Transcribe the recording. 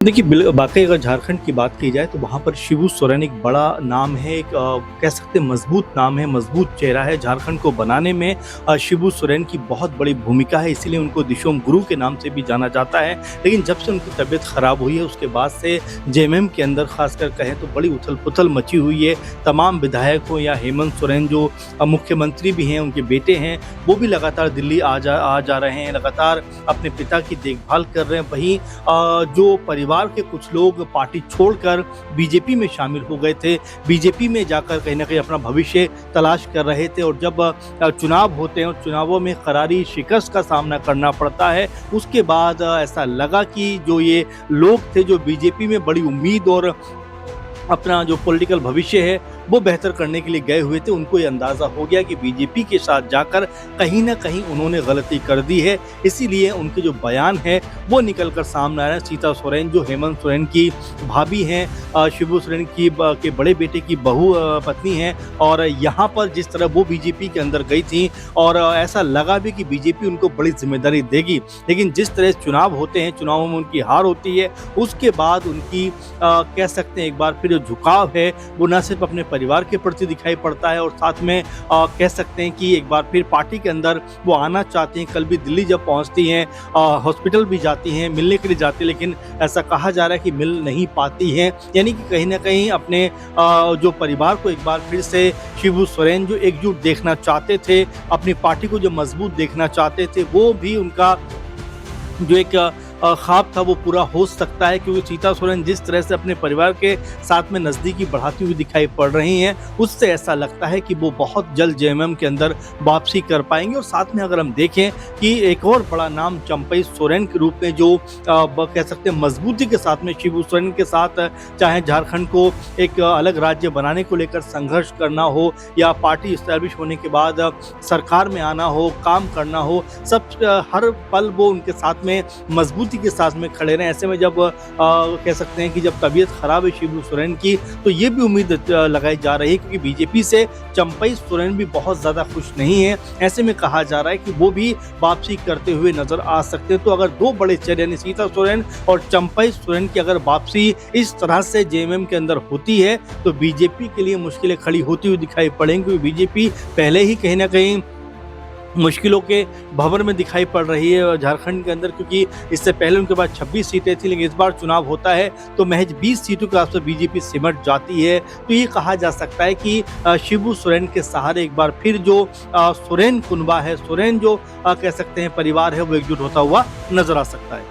देखिए, वाक़ई अगर झारखंड की बात की जाए तो वहाँ पर शिबू सोरेन एक बड़ा नाम है, एक कह सकते हैं मज़बूत नाम है, मज़बूत चेहरा है। झारखंड को बनाने में शिबू सोरेन की बहुत बड़ी भूमिका है, इसीलिए उनको दिशोम गुरु के नाम से भी जाना जाता है। लेकिन जब से उनकी तबीयत ख़राब हुई है, उसके बाद से जेएमएम के अंदर ख़ासकर कहें तो बड़ी उथल-पुथल मची हुई है। तमाम विधायक हों या हेमंत सोरेन जो मुख्यमंत्री भी हैं, उनके बेटे हैं, वो भी लगातार दिल्ली आ जा रहे हैं, लगातार अपने पिता की देखभाल कर रहे हैं। वहीं जो परिवार के कुछ लोग पार्टी छोड़कर बीजेपी में शामिल हो गए थे, बीजेपी में जाकर कहीं न कहीं अपना भविष्य तलाश कर रहे थे और जब चुनाव होते हैं और चुनावों में करारी शिकस्त का सामना करना पड़ता है, उसके बाद ऐसा लगा कि जो ये लोग थे जो बीजेपी में बड़ी उम्मीद और अपना जो पॉलिटिकल भविष्य है वो बेहतर करने के लिए गए हुए थे, उनको ये अंदाज़ा हो गया कि बीजेपी के साथ जाकर कहीं न कहीं उन्होंने गलती कर दी है। इसीलिए उनके जो बयान है वो निकल कर सामने आ रहा है। सीता सोरेन जो हेमंत सोरेन की भाभी हैं, शिबू सोरेन की के बड़े बेटे की बहू पत्नी हैं और यहाँ पर जिस तरह वो बीजेपी के अंदर गई थी और ऐसा लगा भी कि बीजेपी उनको बड़ी ज़िम्मेदारी देगी। लेकिन जिस तरह चुनाव होते हैं, चुनावों में उनकी हार होती है, उसके बाद उनकी कह सकते हैं एक बार फिर जो झुकाव है वो न सिर्फ अपने परिवार के प्रति दिखाई पड़ता है और साथ में कह सकते हैं कि एक बार फिर पार्टी के अंदर वो आना चाहती हैं। कल भी दिल्ली जब पहुंचती हैं, हॉस्पिटल भी जाती हैं, मिलने के लिए जाती हैं, लेकिन ऐसा कहा जा रहा है कि मिल नहीं पाती हैं। यानी कि कहीं ना कहीं अपने जो परिवार को एक बार फिर से शिबू सोरेन जो एकजुट देखना चाहते थे, अपनी पार्टी को जो मजबूत देखना चाहते थे, वो भी उनका जो एक ख्वाब था वो पूरा हो सकता है, क्योंकि सीता सोरेन जिस तरह से अपने परिवार के साथ में नज़दीकी बढ़ाती हुई दिखाई पड़ रही हैं, उससे ऐसा लगता है कि वो बहुत जल्द जेएमएम के अंदर वापसी कर पाएंगे। और साथ में अगर हम देखें कि एक और बड़ा नाम चंपई सोरेन के रूप में जो कह सकते हैं मजबूती के साथ में शिबू सोरेन के साथ, चाहे झारखंड को एक अलग राज्य बनाने को लेकर संघर्ष करना हो या पार्टी इस्टेब्लिश होने के बाद सरकार में आना हो, काम करना हो, सब हर पल वो उनके साथ में मजबूती के साथ में खड़े रहे। ऐसे में जब कह सकते हैं कि जब तबीयत खराब है शिबू सोरेन की, तो ये भी उम्मीद लगाई जा रही है, क्योंकि बीजेपी से चंपई सोरेन भी बहुत ज़्यादा खुश नहीं है। ऐसे में कहा जा रहा है कि वो भी वापसी करते हुए नजर आ सकते हैं। तो अगर दो बड़े चेहरे यानी सीता सोरेन और चंपई सोरेन की अगर वापसी इस तरह से जेएमएम के अंदर होती है तो बीजेपी के लिए मुश्किलें खड़ी होती हुई दिखाई पड़ेंगी, क्योंकि बीजेपी पहले ही कहीं ना कहीं मुश्किलों के भंवर में दिखाई पड़ रही है झारखंड के अंदर, क्योंकि इससे पहले उनके पास 26 सीटें थी, लेकिन इस बार चुनाव होता है तो महज 20 सीटों के आसपास बीजेपी सिमट जाती है। तो ये कहा जा सकता है कि शिबू सोरेन के सहारे एक बार फिर जो सोरेन कुनबा है, सोरेन जो कह सकते हैं परिवार है, वो एकजुट होता हुआ नजर आ सकता है।